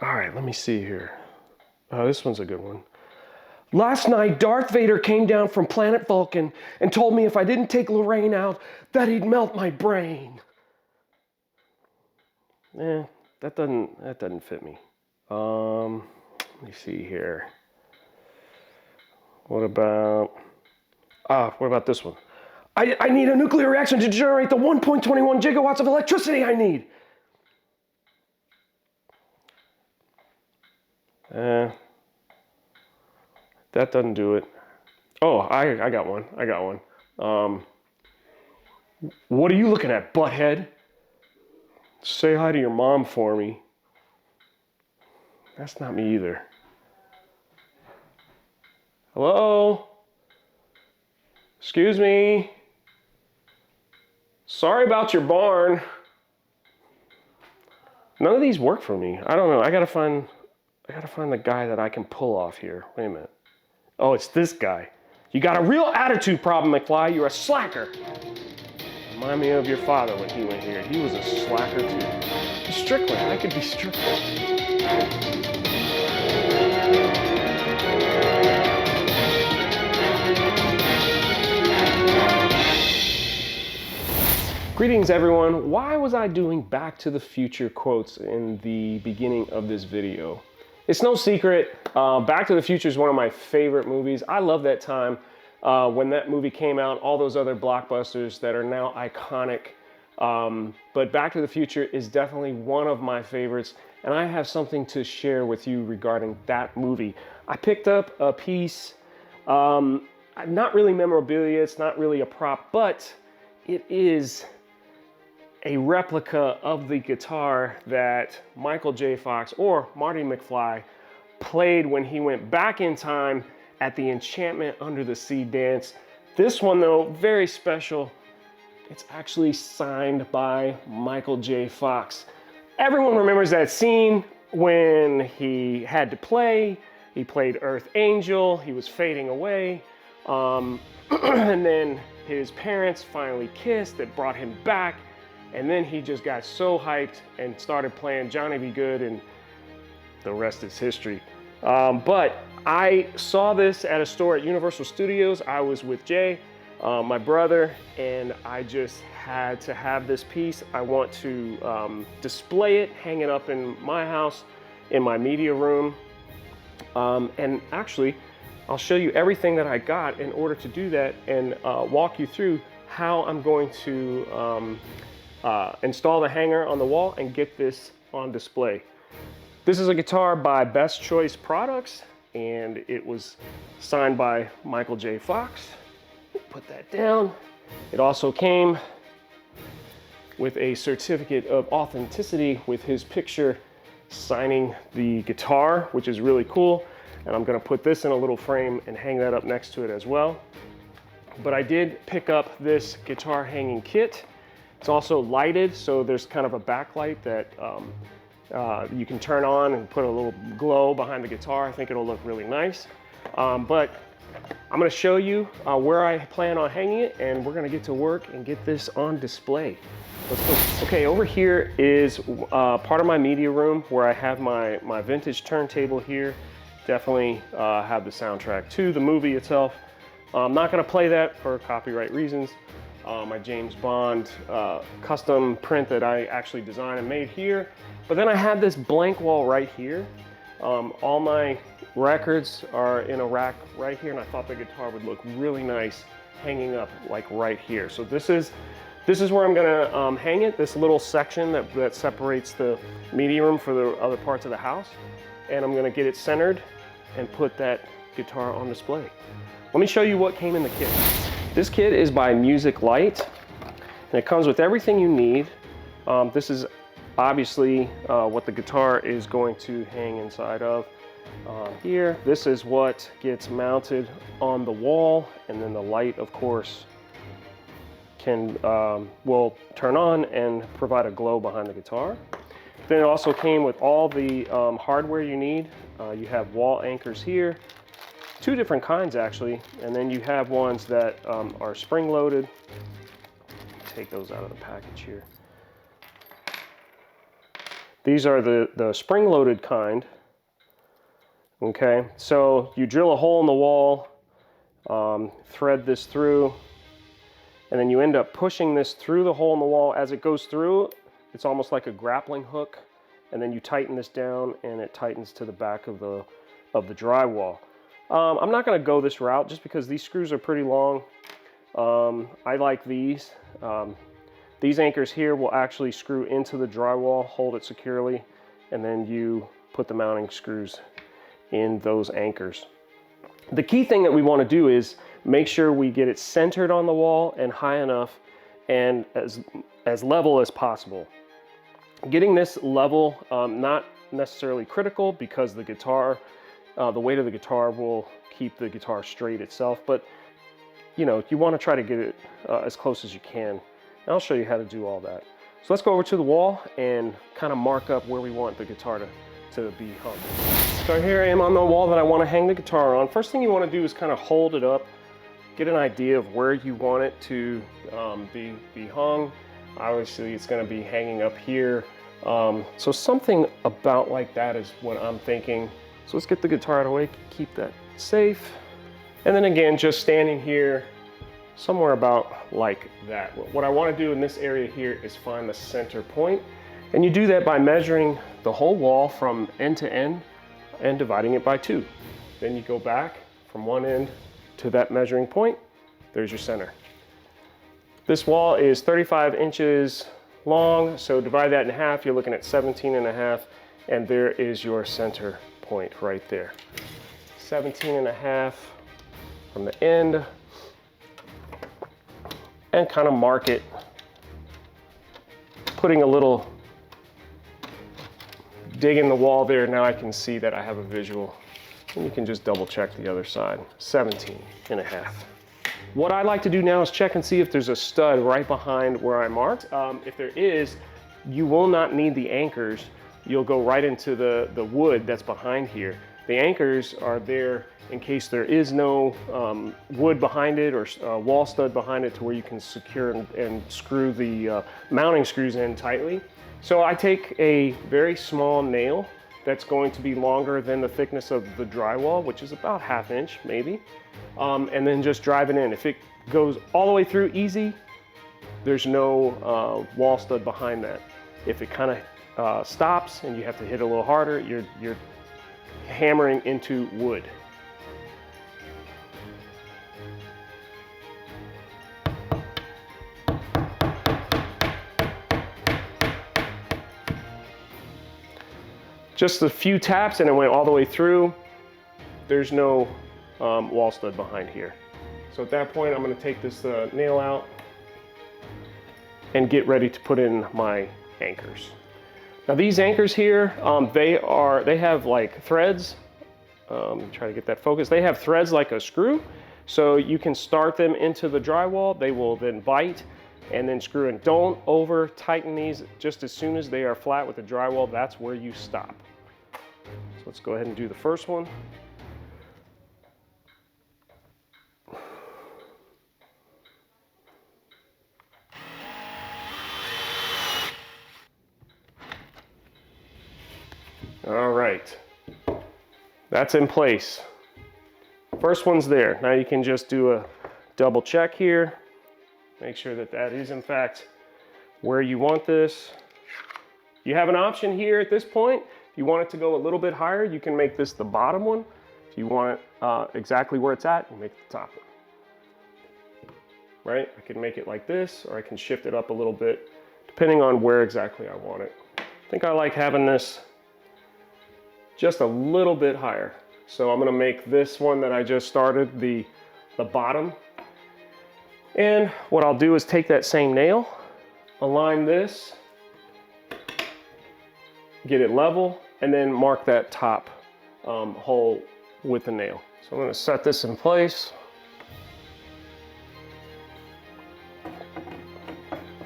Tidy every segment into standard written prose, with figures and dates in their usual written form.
All right, let me see here. Oh, this one's a good one. Last night, Darth Vader came down from planet Vulcan and told me if I didn't take Lorraine out, that he'd melt my brain. That doesn't fit me. Let me see here. What about this one? I need a nuclear reaction to generate the 1.21 gigawatts of electricity I need. That doesn't do it. Oh, I got one. What are you looking at, butthead? Say hi to your mom for me. That's not me either. Hello? Excuse me? Sorry about your barn. None of these work for me. I don't know. I gotta find the guy that I can pull off here. Wait a minute. Oh, it's this guy. You got a real attitude problem, McFly. You're a slacker. Remind me of your father when he went here. He was a slacker too. Strickland. I could be Strickland. Greetings everyone. Why was I doing Back to the Future quotes in the beginning of this video? It's no secret, Back to the Future is one of my favorite movies. I love that time when that movie came out, all those other blockbusters that are now iconic. But Back to the Future is definitely one of my favorites, and I have something to share with you regarding that movie. I picked up a piece, not really memorabilia, it's not really a prop, but it is a replica of the guitar that Michael J. Fox, or Marty McFly, played when he went back in time at the Enchantment Under the Sea dance. This one though, very special. It's actually signed by Michael J. Fox. Everyone remembers that scene when he had to play. He played Earth Angel, he was fading away. And then his parents finally kissed, it brought him back. And then he just got so hyped and started playing Johnny B. Good, and the rest is history. But I saw this at a store at Universal Studios. I was with Jay, my brother, and I just had to have this piece. I want to display it, hang it up in my house, in my media room. And actually, I'll show you everything that I got in order to do that, and walk you through how I'm going to install the hanger on the wall and get this on display. This is a guitar by Best Choice Products, and it was signed by Michael J. Fox. Put that down. It also came with a certificate of authenticity with his picture signing the guitar, which is really cool. And I'm gonna put this in a little frame and hang that up next to it as well. But I did pick up this guitar hanging kit. It's also lighted, so there's kind of a backlight that you can turn on and put a little glow behind the guitar. I think it'll look really nice. But I'm gonna show you where I plan on hanging it, and we're gonna get to work and get this on display. Let's go. Okay, over here is part of my media room where I have my vintage turntable here. Definitely have the soundtrack to the movie itself. I'm not gonna play that for copyright reasons. My James Bond custom print that I actually designed and made here. But then I have this blank wall right here. All my records are in a rack right here, and I thought the guitar would look really nice hanging up like right here. So this is where I'm gonna hang it, this little section that separates the media room for the other parts of the house. And I'm gonna get it centered and put that guitar on display. Let me show you what came in the kit. This kit is by MuzicLight, and it comes with everything you need. This is obviously what the guitar is going to hang inside of. Here, this is what gets mounted on the wall, and then the light, of course, will turn on and provide a glow behind the guitar. Then it also came with all the hardware you need. You have wall anchors here. Two different kinds actually, and then you have ones that are spring-loaded. Take those out of the package here. These are the spring-loaded kind. Okay, so you drill a hole in the wall, thread this through, and then you end up pushing this through the hole in the wall. As it goes through, it's almost like a grappling hook, and then you tighten this down and it tightens to the back of the drywall. I'm not going to go this route just because these screws are pretty long. I like these. These anchors here will actually screw into the drywall, hold it securely, and then you put the mounting screws in those anchors. The key thing that we want to do is make sure we get it centered on the wall and high enough and as level as possible. Getting this level, not necessarily critical because the guitar, the weight of the guitar will keep the guitar straight itself, but you know, you want to try to get it as close as you can. And I'll show you how to do all that. So let's go over to the wall and kind of mark up where we want the guitar to be hung. So here I am on the wall that I want to hang the guitar on. First thing you want to do is kind of hold it up, get an idea of where you want it to be hung. Obviously it's going to be hanging up here. So something about like that is what I'm thinking. So let's get the guitar out of the way, keep that safe. And then again, just standing here, somewhere about like that. What I want to do in this area here is find the center point. And you do that by measuring the whole wall from end to end and dividing it by 2. Then you go back from one end to that measuring point. There's your center. This wall is 35 inches long, so divide that in half, you're looking at 17 and a half, and there is your center point right there. 17 and a half from the end, and kind of mark it, putting a little dig in the wall there. Now I can see that I have a visual, and you can just double check the other side. 17 and a half. What I like to do now is check and see if there's a stud right behind where I marked. If there is, you will not need the anchors. You'll go right into the wood that's behind here. The anchors are there in case there is no wood behind it or wall stud behind it to where you can secure and screw the mounting screws in tightly. So I take a very small nail that's going to be longer than the thickness of the drywall, which is about 1/2 inch maybe, and then just drive it in. If it goes all the way through easy, there's no wall stud behind that. If it kind of stops and you have to hit a little harder, you're hammering into wood. Just a few taps and it went all the way through. There's no wall stud behind here. So at that point, I'm going to take this nail out and get ready to put in my anchors. Now these anchors here, they have like threads. Try to get that focus. They have threads like a screw, so you can start them into the drywall. They will then bite and then screw in. Don't over tighten these. Just as soon as they are flat with the drywall, that's where you stop. So let's go ahead and do the first one. All right, that's in place. First one's there. Now you can just do a double check here. Make sure that that is in fact where you want this. You have an option here at this point. If you want it to go a little bit higher, you can make this the bottom one. If you want it exactly where it's at, you make it the top one. Right? I can make it like this, or I can shift it up a little bit, depending on where exactly I want it. I think I like having this just a little bit higher. So I'm gonna make this one that I just started the bottom. And what I'll do is take that same nail, align this, get it level, and then mark that top hole with the nail. So I'm gonna set this in place.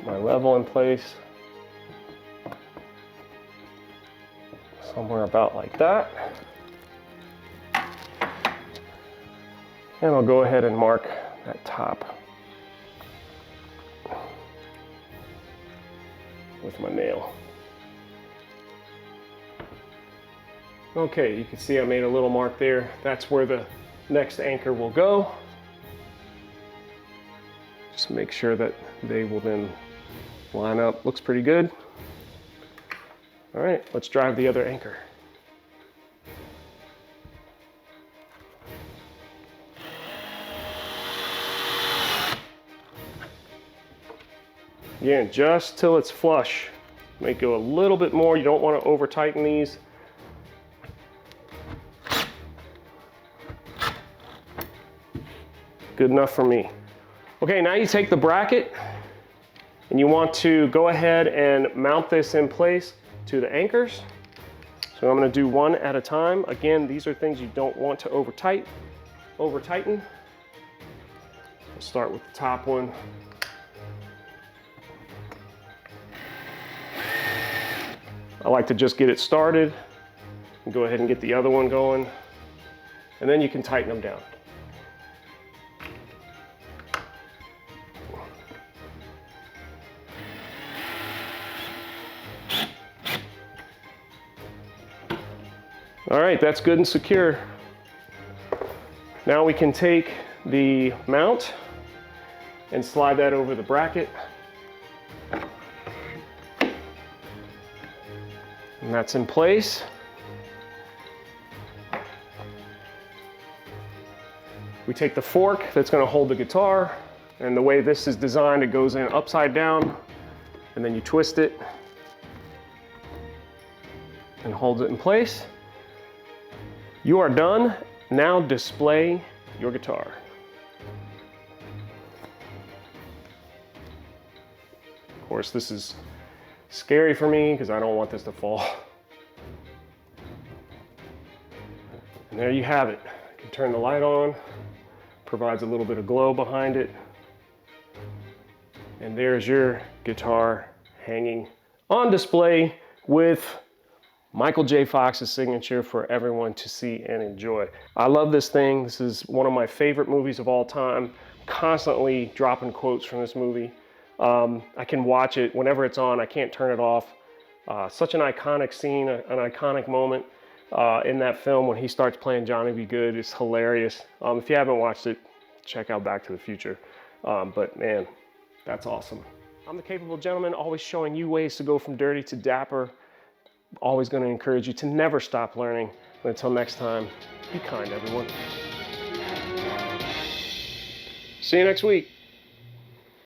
My level in place. Somewhere about like that. And I'll go ahead and mark that top with my nail. Okay, you can see I made a little mark there. That's where the next anchor will go. Just make sure that they will then line up. Looks pretty good. All right, let's drive the other anchor. Again, just till it's flush. Make go a little bit more. You don't want to over tighten these. Good enough for me. Okay, now you take the bracket and you want to go ahead and mount this in place to the anchors. So I'm going to do one at a time. Again, these are things you don't want to over tighten. We'll start with the top one. I like to just get it started and go ahead and get the other one going, and then you can tighten them down. All right, that's good and secure. Now we can take the mount and slide that over the bracket. And that's in place. We take the fork that's going to hold the guitar, and the way this is designed, it goes in upside down, and then you twist it and holds it in place. You are done. Now display your guitar. Of course, this is scary for me because I don't want this to fall. And there you have it. You can turn the light on, provides a little bit of glow behind it. And there's your guitar hanging on display with Michael J. Fox's signature for everyone to see and enjoy. I love this thing. This is one of my favorite movies of all time. Constantly dropping quotes from this movie. I can watch it whenever it's on. I can't turn it off. Such an iconic scene, an iconic moment in that film when he starts playing Johnny Be Good. It's hilarious. If you haven't watched it, check out Back to the Future. But man, that's awesome. I'm the Capable Gentleman, always showing you ways to go from dirty to dapper. Always going to encourage you to never stop learning. But until next time, be kind, everyone. See you next week.